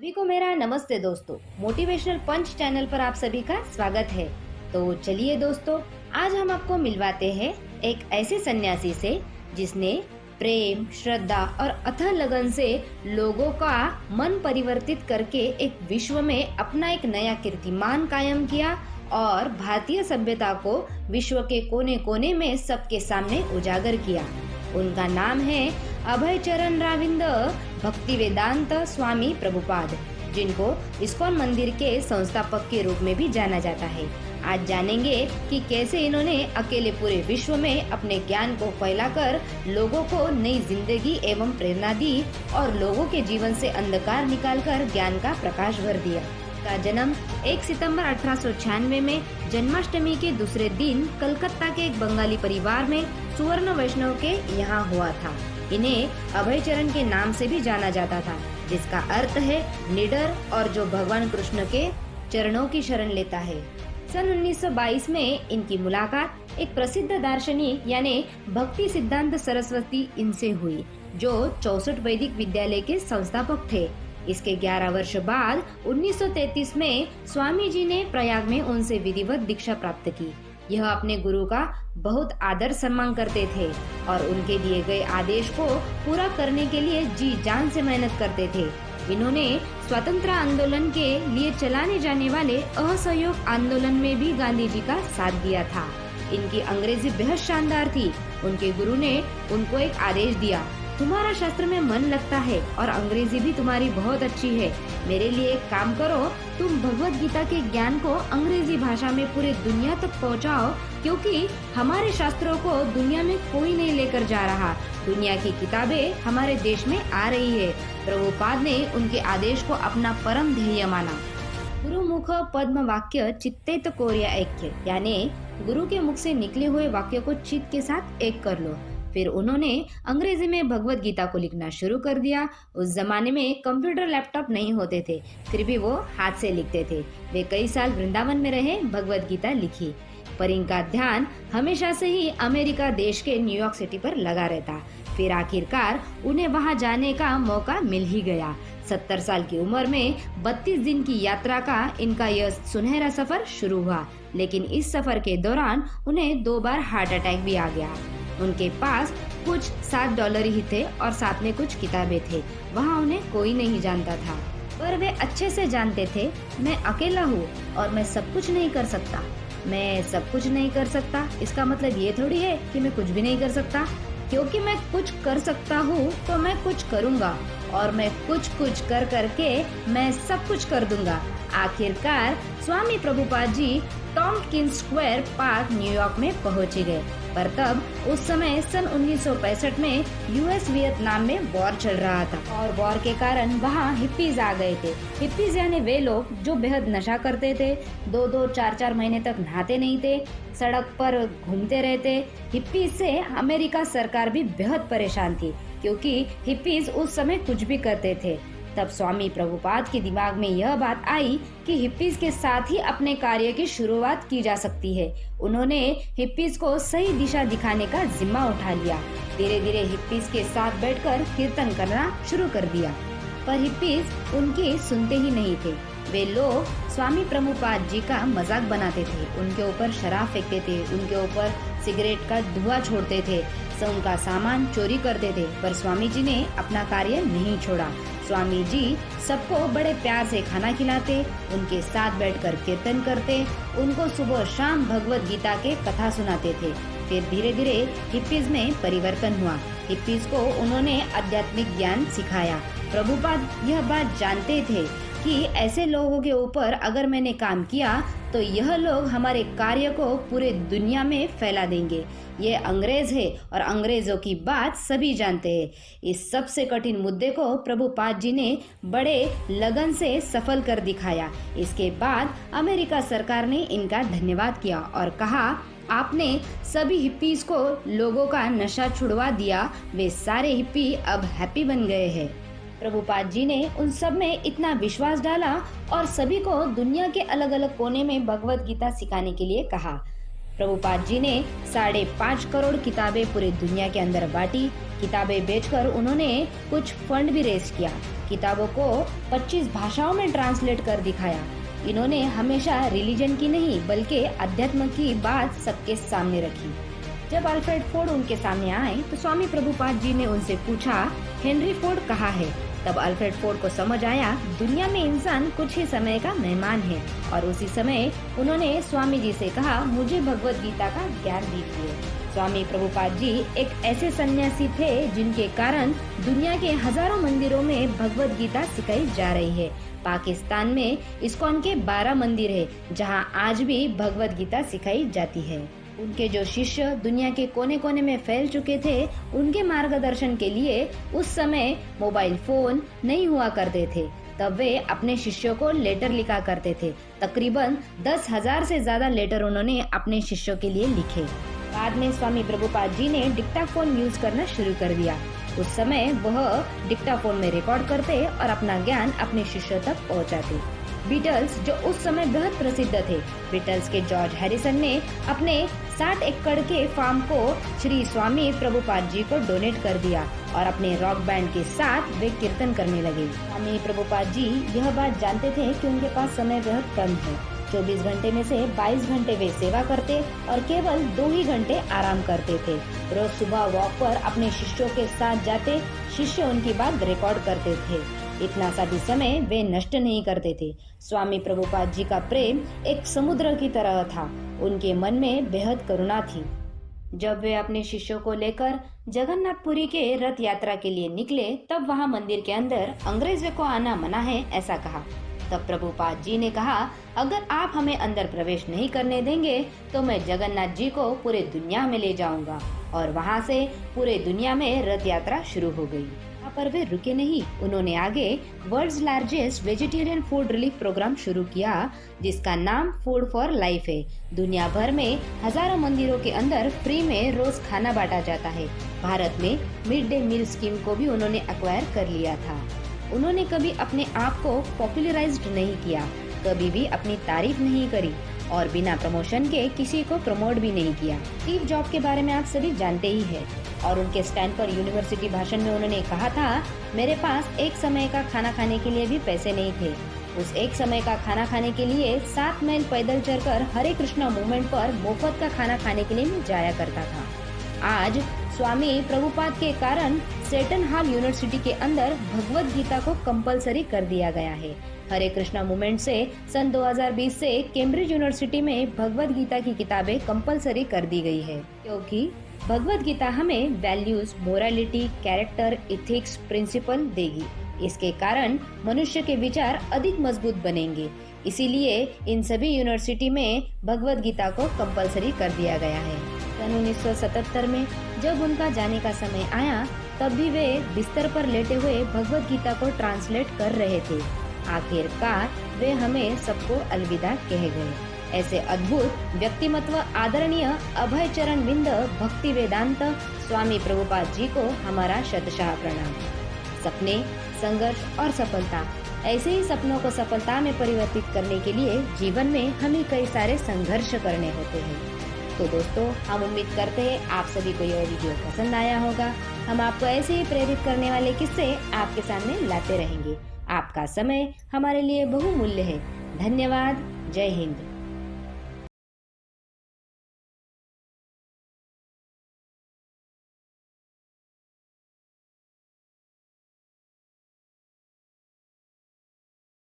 सभी को मेरा नमस्ते दोस्तों। मोटिवेशनल पंच चैनल पर आप सभी का स्वागत है। तो चलिए दोस्तों, आज हम आपको मिलवाते हैं एक ऐसे सन्यासी से जिसने प्रेम, श्रद्धा और अथक लगन से लोगों का मन परिवर्तित करके एक विश्व में अपना एक नया कीर्तिमान कायम किया और भारतीय सभ्यता को विश्व के कोने कोने में सबके सामने उजागर किया। उनका नाम है अभय चरण राविंद भक्ति वेदांत स्वामी प्रभुपाद, जिनको इस्कॉन मंदिर के संस्थापक के रूप में भी जाना जाता है। आज जानेंगे कि कैसे इन्होंने अकेले पूरे विश्व में अपने ज्ञान को फैलाकर लोगों को नई जिंदगी एवं प्रेरणा दी और लोगों के जीवन से अंधकार निकालकर ज्ञान का प्रकाश भर दिया। का जन्म 1 सितंबर 1896 में जन्माष्टमी के दूसरे दिन कलकत्ता के एक बंगाली परिवार में सुवर्ण वैष्णव के यहाँ हुआ था। इन्हें अभय चरण के नाम से भी जाना जाता था, जिसका अर्थ है निडर और जो भगवान कृष्ण के चरणों की शरण लेता है। सन 1922 में इनकी मुलाकात एक प्रसिद्ध दार्शनिक यानी भक्ति सिद्धांत सरस्वती इनसे हुई, जो 64 वैदिक विद्यालय के संस्थापक थे। इसके 11 वर्ष बाद 1933 में स्वामी जी ने प्रयाग में उनसे विधिवत दीक्षा प्राप्त की। यह अपने गुरु का बहुत आदर सम्मान करते थे और उनके दिए गए आदेश को पूरा करने के लिए जी जान से मेहनत करते थे। इन्होंने स्वतंत्रता आंदोलन के लिए चलाने जाने वाले असहयोग आंदोलन में भी गांधी जी का साथ दिया था। इनकी अंग्रेजी बेहद शानदार थी। उनके गुरु ने उनको एक आदेश दिया, तुम्हारा शास्त्र में मन लगता है और अंग्रेजी भी तुम्हारी बहुत अच्छी है। मेरे लिए एक काम करो, तुम भगवत गीता के ज्ञान को अंग्रेजी भाषा में पूरे दुनिया तक पहुंचाओ, क्योंकि हमारे शास्त्रों को दुनिया में कोई नहीं लेकर जा रहा। दुनिया की किताबें हमारे देश में आ रही है। प्रभुपाद ने उनके आदेश को अपना परम ध्येय माना। गुरुमुख पद्म वाक्य चित्तेत कोर्या ऐक्य, यानी गुरु के मुख से निकले हुए वाक्य को चित्त के साथ एक कर लो। फिर उन्होंने अंग्रेजी में भगवत गीता को लिखना शुरू कर दिया। उस जमाने में कंप्यूटर लैपटॉप नहीं होते थे, फिर भी वो हाथ से लिखते थे। वे कई साल वृंदावन में रहे, भगवत गीता लिखी, पर इनका ध्यान हमेशा से ही अमेरिका देश के न्यूयॉर्क सिटी पर लगा रहता। फिर आखिरकार उन्हें वहां जाने का मौका मिल ही गया। 70 साल की उम्र में 32 दिन की यात्रा का इनका यह सुनहरा सफर शुरू हुआ, लेकिन इस सफर के दौरान उन्हें 2 बार हार्ट अटैक भी आ गया। उनके पास कुछ $7 ही थे और साथ में कुछ किताबें थे। वहाँ उन्हें कोई नहीं जानता था, पर वे अच्छे से जानते थे, मैं अकेला हूँ और मैं सब कुछ नहीं कर सकता। मैं सब कुछ नहीं कर सकता, इसका मतलब ये थोड़ी है कि मैं कुछ भी नहीं कर सकता। क्योंकि मैं कुछ कर सकता हूँ तो मैं कुछ करूँगा और मैं कुछ कुछ कर करके मैं सब कुछ कर दूंगा। आखिरकार स्वामी Prabhupada ji टॉम्किंस square park New York में पहुँच गए। पर तब उस समय सन 1965 में यूएस वियतनाम में वॉर चल रहा था और वॉर के कारण वहाँ हिप्पीज आ गए थे। हिप्पीज यानी वे लोग जो बेहद नशा करते थे, 2-2, 4-4 महीने तक नहाते नहीं थे, सड़क पर घूमते रहते। हिप्पीज से अमेरिका सरकार भी बेहद परेशान थी, क्योंकि हिप्पीज उस समय कुछ भी करते थे। तब स्वामी प्रभुपाद के दिमाग में यह बात आई कि हिप्पीज के साथ ही अपने कार्य की शुरुआत की जा सकती है। उन्होंने हिप्पीज को सही दिशा दिखाने का जिम्मा उठा लिया। धीरे धीरे हिप्पीज के साथ बैठकर कीर्तन करना शुरू कर दिया, पर हिप्पीज उनकी सुनते ही नहीं थे। वे लोग स्वामी प्रभुपाद जी का मजाक बनाते थे, उनके ऊपर शराब फेंकते थे, उनके ऊपर सिगरेट का धुआं छोड़ते थे, उनका सामान चोरी करते थे, पर स्वामी जी ने अपना कार्य नहीं छोड़ा। स्वामी जी सबको बड़े प्यार से खाना खिलाते, उनके साथ बैठकर कीर्तन करते, उनको सुबह शाम भगवत गीता के कथा सुनाते थे। फिर धीरे धीरे हिप्पीज में परिवर्तन हुआ। हिप्पीज को उन्होंने आध्यात्मिक ज्ञान सिखाया। प्रभुपाद यह बात जानते थे कि ऐसे लोगों के ऊपर अगर मैंने काम किया तो यह लोग हमारे कार्य को पूरे दुनिया में फैला देंगे। ये अंग्रेज है और अंग्रेजों की बात सभी जानते हैं। इस सबसे कठिन मुद्दे को प्रभुपाद जी ने बड़े लगन से सफल कर दिखाया। इसके बाद अमेरिका सरकार ने इनका धन्यवाद किया और कहा, आपने सभी हिप्पीज को लोगों का नशा छुड़वा दिया, वे सारे हिप्पी अब हैप्पी बन गए हैं। प्रभुपाद जी ने उन सब में इतना विश्वास डाला और सभी को दुनिया के अलग अलग कोने में भगवत गीता सिखाने के लिए कहा। प्रभुपाद जी ने 5.5 करोड़ किताबें पूरी दुनिया के अंदर बांटी। किताबें बेचकर उन्होंने कुछ फंड भी रेज किया। किताबों को 25 भाषाओं में ट्रांसलेट कर दिखाया। इन्होंने हमेशा रिलीजन की नहीं बल्कि अध्यात्म की बात सबके सामने रखी। जब अल्फ्रेड फोर्ड उनके सामने आए तो स्वामी प्रभुपाद जी ने उनसे पूछा, हेनरी फोर्ड कहाँ है? तब अल्फ्रेड फोर्ड को समझ आया दुनिया में इंसान कुछ ही समय का मेहमान है, और उसी समय उन्होंने स्वामी जी से कहा, मुझे भगवत गीता का ज्ञान दीजिए। स्वामी प्रभुपाद जी एक ऐसे सन्यासी थे जिनके कारण दुनिया के हजारों मंदिरों में भगवत गीता सिखाई जा रही है। पाकिस्तान में इस्कॉन के 12 मंदिर है जहां आज भी भगवत गीता सिखाई जाती है। उनके जो शिष्य दुनिया के कोने कोने में फैल चुके थे, उनके मार्गदर्शन के लिए उस समय मोबाइल फोन नहीं हुआ करते थे। तब वे अपने शिष्यों को लेटर लिखा करते थे। तकरीबन 10,000 से ज्यादा लेटर उन्होंने अपने शिष्यों के लिए लिखे। बाद में स्वामी प्रभुपाद जी ने डिक्टाफोन यूज करना शुरू कर दिया। उस समय वह डिक्टाफोन में रिकॉर्ड करते और अपना ज्ञान अपने शिष्यों तक पहुंचाते। बीटल्स जो उस समय बेहद प्रसिद्ध थे, बीटल्स के जॉर्ज हैरिसन ने अपने 60 एकड़ के फार्म को श्री स्वामी प्रभुपाद जी को डोनेट कर दिया और अपने रॉक बैंड के साथ वे कीर्तन करने लगे। स्वामी प्रभुपाद जी यह बात जानते थे कि उनके पास समय बेहद कम है। 24 घंटे में से 22 घंटे वे सेवा करते और केवल 2 ही घंटे आराम करते थे। रोज सुबह वॉक पर अपने शिष्यों के साथ जाते, शिष्य उनकी बात रिकॉर्ड करते थे। इतना सा भी समय वे नष्ट नहीं करते थे। स्वामी प्रभुपाद जी का प्रेम एक समुद्र की तरह था। उनके मन में बेहद करुणा थी। जब वे अपने शिष्यों को लेकर जगन्नाथपुरी के रथ यात्रा के लिए निकले, तब वहां मंदिर के अंदर अंग्रेजों को आना मना है ऐसा कहा। तब प्रभुपाद जी ने कहा, अगर आप हमें अंदर प्रवेश नहीं करने देंगे तो मैं जगन्नाथ जी को पूरे दुनिया में ले जाऊंगा। और वहां से पूरे दुनिया में रथ यात्रा शुरू हो गई। यहाँ पर वे रुके नहीं, उन्होंने आगे world's largest vegetarian food relief programme शुरू किया, जिसका नाम फूड फॉर लाइफ है। दुनिया भर में हजारों मंदिरों के अंदर फ्री में रोज खाना बांटा जाता है। भारत में मिड डे मील स्कीम को भी उन्होंने एक्वायर कर लिया था। उन्होंने कभी अपने आप को पॉपुलराइज्ड नहीं किया, कभी भी अपनी तारीफ नहीं करी और बिना प्रमोशन के किसी को प्रमोट भी नहीं किया। स्टीव जॉब के बारे में आप सभी जानते ही हैं और उनके स्टैनफोर्ड यूनिवर्सिटी भाषण में उन्होंने कहा था, मेरे पास एक समय का खाना खाने के लिए भी पैसे नहीं थे। उस एक समय का खाना खाने के लिए 7 मील पैदल चलकर हरे कृष्णा मूवमेंट पर मुफ्त का खाना खाने के लिए मैं जाया करता था। आज स्वामी प्रभुपाद के कारण सेटन हॉल यूनिवर्सिटी के अंदर भगवत गीता को कंपलसरी कर दिया गया है। हरे कृष्णा मूवमेंट से सन 2020 से कैम्ब्रिज यूनिवर्सिटी में भगवत गीता की किताबें कंपलसरी कर दी गई है, क्योंकि भगवत गीता हमें values, morality, character, ethics, principle देगी। इसके कारण मनुष्य के विचार अधिक मजबूत बनेंगे। इसीलिए इन सभी यूनिवर्सिटी में भगवत गीता को कंपलसरी कर दिया गया है। सन 1977 में जब उनका जाने का समय आया, तब भी वे बिस्तर पर लेटे हुए भगवत गीता को ट्रांसलेट कर रहे थे। आखिरकार वे हमें सबको अलविदा कह गए। ऐसे अद्भुत व्यक्तिमत्व आदरणीय अभय चरण विंद भक्ति वेदांत स्वामी प्रभुपाद जी को हमारा शतशः प्रणाम। सपने, संघर्ष और सफलता, ऐसे ही सपनों को सफलता में परिवर्तित करने के लिए जीवन में हमें कई सारे संघर्ष करने होते हैं। तो दोस्तों, हम उम्मीद करते हैं आप सभी को यह वीडियो पसंद आया होगा। हम आपको ऐसे ही प्रेरित करने वाले किस्से आपके सामने लाते रहेंगे। आपका समय हमारे लिए बहुमूल्य है। धन्यवाद। जय हिंद।